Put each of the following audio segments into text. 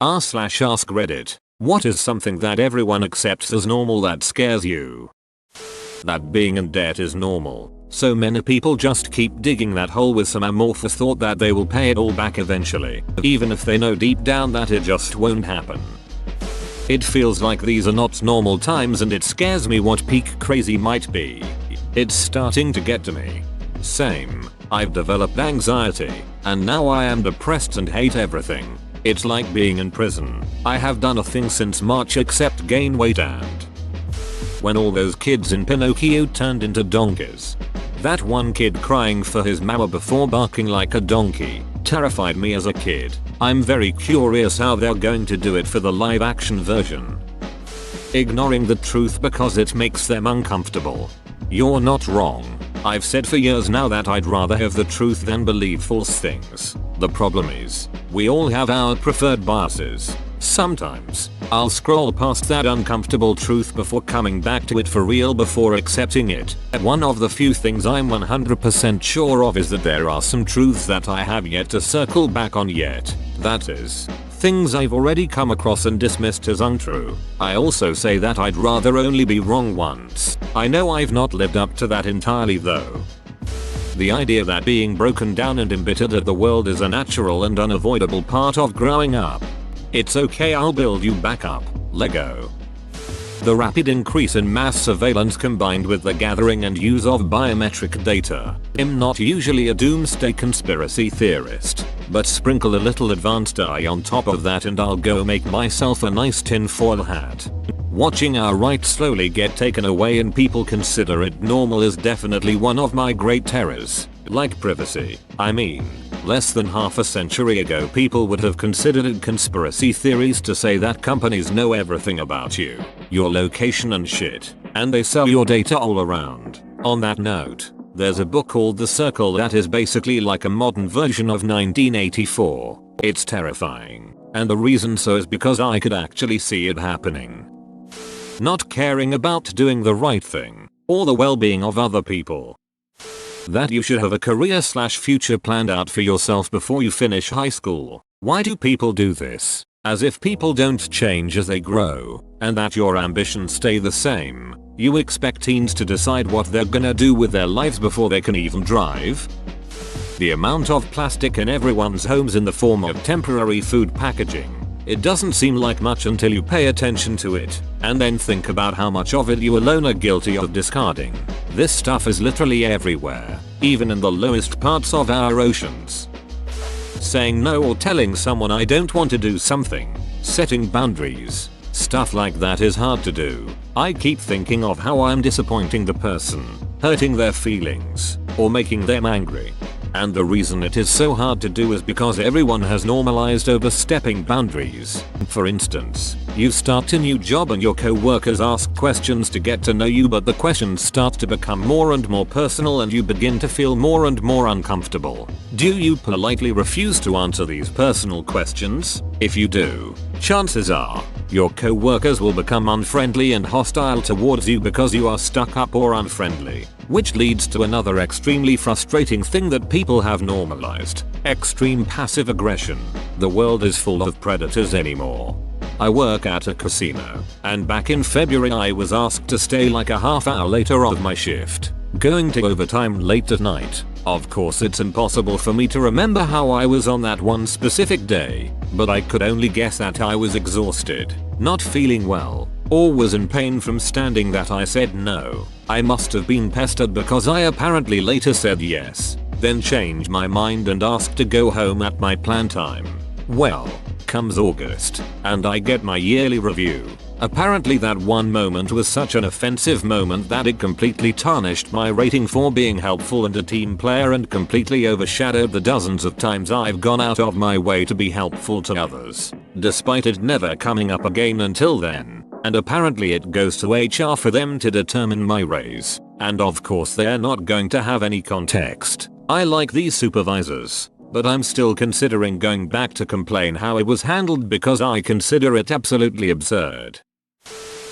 r/AskReddit. What is something that everyone accepts as normal that scares you? That being in debt is normal. So many people just keep digging that hole with some amorphous thought that they will pay it all back eventually, even if they know deep down that it just won't happen. It feels like these are not normal times, and it scares me what peak crazy might be. It's starting to get to me. Same. I've developed anxiety, and now I am depressed and hate everything. It's like being in prison. I have done nothing since March except gain weight and when all those kids in Pinocchio turned into donkeys. That one kid crying for his mama before barking like a donkey terrified me as a kid. I'm very curious how they're going to do it for the live action version. Ignoring the truth because it makes them uncomfortable. You're not wrong. I've said for years now that I'd rather have the truth than believe false things. The problem is, we all have our preferred biases. Sometimes, I'll scroll past that uncomfortable truth before coming back to it for real before accepting it. One of the few things I'm 100% sure of is that there are some truths that I have yet to circle back on yet. That is, things I've already come across and dismissed as untrue. I also say that I'd rather only be wrong once. I know I've not lived up to that entirely though. The idea that being broken down and embittered at the world is a natural and unavoidable part of growing up. It's okay, I'll build you back up, Lego. The rapid increase in mass surveillance combined with the gathering and use of biometric data. I'm not usually a doomsday conspiracy theorist, but sprinkle a little advanced AI on top of that and I'll go make myself a nice tinfoil hat. Watching our rights slowly get taken away and people consider it normal is definitely one of my great terrors. Like privacy. I mean, less than half a century ago people would have considered it conspiracy theories to say that companies know everything about you, your location and shit, and they sell your data all around. On that note, there's a book called The Circle that is basically like a modern version of 1984. It's terrifying, and the reason so is because I could actually see it happening. Not caring about doing the right thing, or the well-being of other people. That you should have a career/future planned out for yourself before you finish high school. Why do people do this? As if people don't change as they grow, and that your ambitions stay the same. You expect teens to decide what they're gonna do with their lives before they can even drive? The amount of plastic in everyone's homes in the form of temporary food packaging. It doesn't seem like much until you pay attention to it, and then think about how much of it you alone are guilty of discarding. This stuff is literally everywhere, even in the lowest parts of our oceans. Saying no or telling someone I don't want to do something, setting boundaries, stuff like that is hard to do. I keep thinking of how I'm disappointing the person, hurting their feelings, or making them angry. And the reason it is so hard to do is because everyone has normalized overstepping boundaries. For instance, you start a new job and your co-workers ask questions to get to know you, but the questions start to become more and more personal and you begin to feel more and more uncomfortable. Do you politely refuse to answer these personal questions? If you do, chances are, your co-workers will become unfriendly and hostile towards you because you are stuck up or unfriendly. Which leads to another extremely frustrating thing that people have normalized. Extreme passive aggression. The world is full of predators anymore. I work at a casino, and back in February I was asked to stay like a half hour later of my shift, going to overtime late at night. Of course it's impossible for me to remember how I was on that one specific day, but I could only guess that I was exhausted, not feeling well, or was in pain from standing that I said no. I must have been pestered because I apparently later said yes, then changed my mind and asked to go home at my planned time. Well, comes August, and I get my yearly review. Apparently that one moment was such an offensive moment that it completely tarnished my rating for being helpful and a team player and completely overshadowed the dozens of times I've gone out of my way to be helpful to others, despite it never coming up again until then. And apparently it goes to HR for them to determine my raise. And of course they're not going to have any context. I like these supervisors, but I'm still considering going back to complain how it was handled because I consider it absolutely absurd.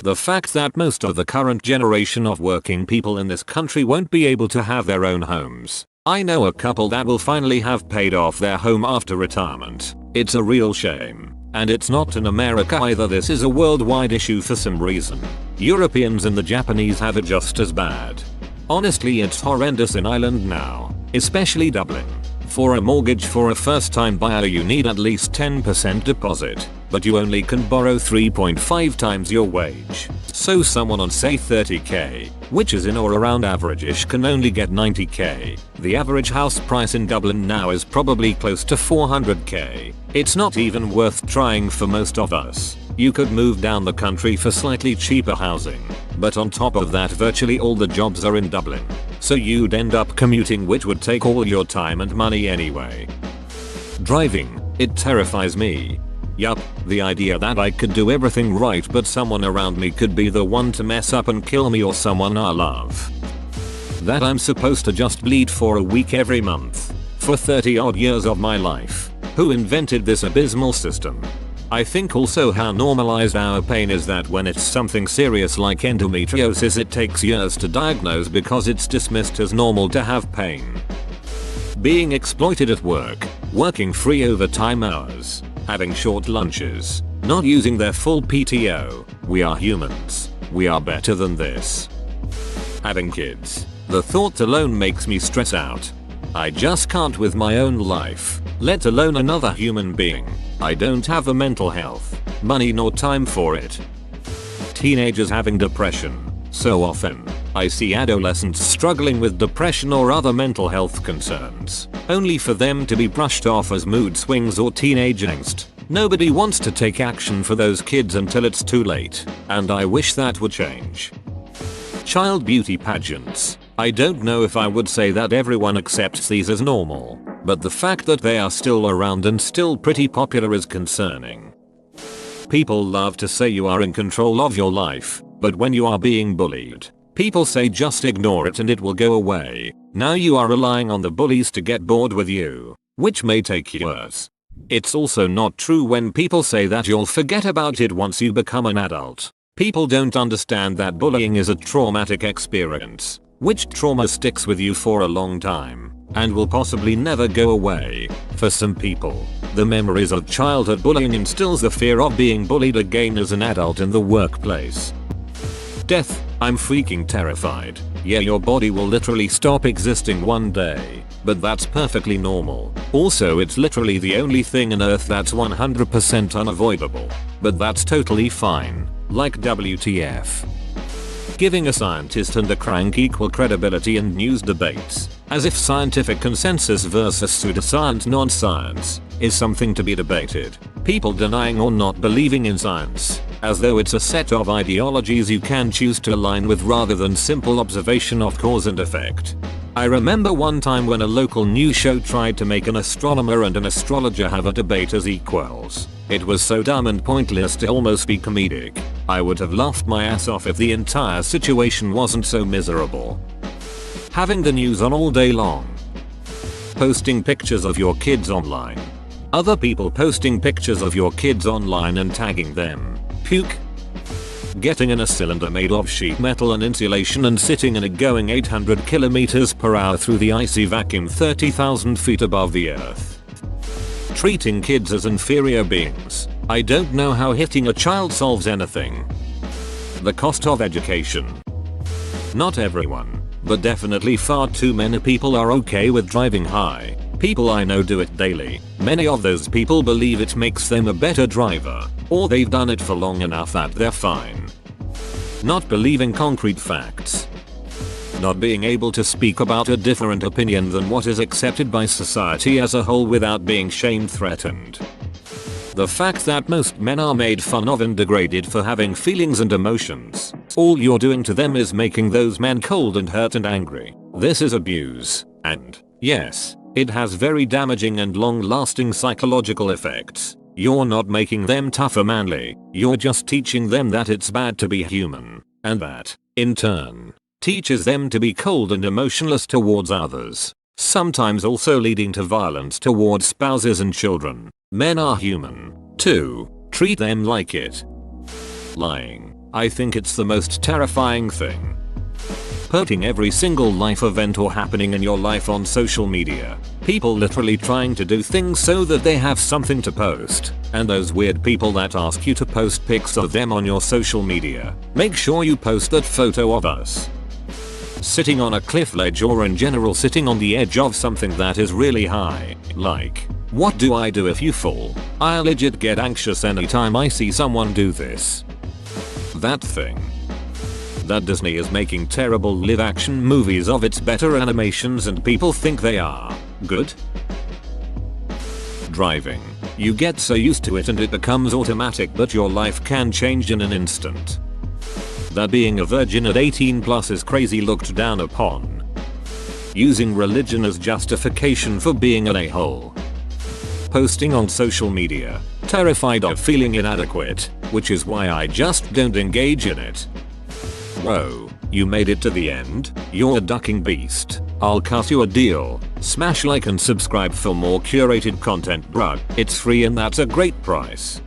The fact that most of the current generation of working people in this country won't be able to have their own homes. I know a couple that will finally have paid off their home after retirement. It's a real shame. And it's not in America either, this is a worldwide issue for some reason. Europeans and the Japanese have it just as bad. Honestly, it's horrendous in Ireland now, especially Dublin. For a mortgage for a first time buyer you need at least 10% deposit, but you only can borrow 3.5 times your wage. So someone on say 30k, which is in or around average-ish, can only get 90k. The average house price in Dublin now is probably close to 400k. It's not even worth trying for most of us. You could move down the country for slightly cheaper housing, but on top of that virtually all the jobs are in Dublin. So you'd end up commuting, which would take all your time and money anyway. Driving, it terrifies me. Yup, the idea that I could do everything right but someone around me could be the one to mess up and kill me, or someone I love. That I'm supposed to just bleed for a week every month. For 30 odd years of my life. Who invented this abysmal system? I think also how normalized our pain is, that when it's something serious like endometriosis it takes years to diagnose because it's dismissed as normal to have pain. Being exploited at work, working free overtime hours, having short lunches, not using their full PTO. We are humans. We are better than this. Having kids. The thought alone makes me stress out. I just can't with my own life, let alone another human being. I don't have the mental health, money nor time for it. Teenagers having depression. So often, I see adolescents struggling with depression or other mental health concerns, only for them to be brushed off as mood swings or teenage angst. Nobody wants to take action for those kids until it's too late, and I wish that would change. Child beauty pageants. I don't know if I would say that everyone accepts these as normal, but the fact that they are still around and still pretty popular is concerning. People love to say you are in control of your life, but when you are being bullied, people say just ignore it and it will go away. Now you are relying on the bullies to get bored with you, which may take years. It's also not true when people say that you'll forget about it once you become an adult. People don't understand that bullying is a traumatic experience, which trauma sticks with you for a long time, and will possibly never go away. For some people, the memories of childhood bullying instills the fear of being bullied again as an adult in the workplace. Death, I'm freaking terrified. Yeah, your body will literally stop existing one day, but that's perfectly normal. Also, it's literally the only thing on Earth that's 100% unavoidable, but that's totally fine. Like WTF. Giving a scientist and a crank equal credibility in news debates, as if scientific consensus versus pseudoscience non-science is something to be debated. People denying or not believing in science, as though it's a set of ideologies you can choose to align with rather than simple observation of cause and effect. I remember one time when a local news show tried to make an astronomer and an astrologer have a debate as equals. It was so dumb and pointless to almost be comedic. I would have laughed my ass off if the entire situation wasn't so miserable. Having the news on all day long. Posting pictures of your kids online. Other people posting pictures of your kids online and tagging them. Puke. Getting in a cylinder made of sheet metal and insulation and sitting in it going 800 km per hour through the icy vacuum 30,000 feet above the earth. Treating kids as inferior beings. I don't know how hitting a child solves anything. The cost of education. Not everyone, but definitely far too many people are okay with driving high. People I know do it daily. Many of those people believe it makes them a better driver, or they've done it for long enough that they're fine. Not believing concrete facts. Not being able to speak about a different opinion than what is accepted by society as a whole without being shame-threatened. The fact that most men are made fun of and degraded for having feelings and emotions. All you're doing to them is making those men cold and hurt and angry. This is abuse, and, yes, it has very damaging and long-lasting psychological effects. You're not making them tough or manly, you're just teaching them that it's bad to be human, and that, in turn, teaches them to be cold and emotionless towards others, sometimes also leading to violence towards spouses and children. Men are human, too. Treat them like it. Lying. I think it's the most terrifying thing. putting every single life event or happening in your life on social media. People literally trying to do things so that they have something to post. And those weird people that ask you to post pics of them on your social media. Make sure you post that photo of us sitting on a cliff ledge, or in general sitting on the edge of something that is really high. Like, what do I do if you fall? I legit get anxious anytime I see someone do this. That thing. That Disney is making terrible live action movies of its better animations and people think they are good. Driving. You get so used to it and it becomes automatic, but your life can change in an instant. That being a virgin at 18 plus is crazy looked down upon. Using religion as justification for being an a-hole. Posting on social media. Terrified of feeling inadequate, which is why I just don't engage in it. Whoa, you made it to the end? You're a ducking beast. I'll cut you a deal. Smash like and subscribe for more curated content, bruh. It's free and that's a great price.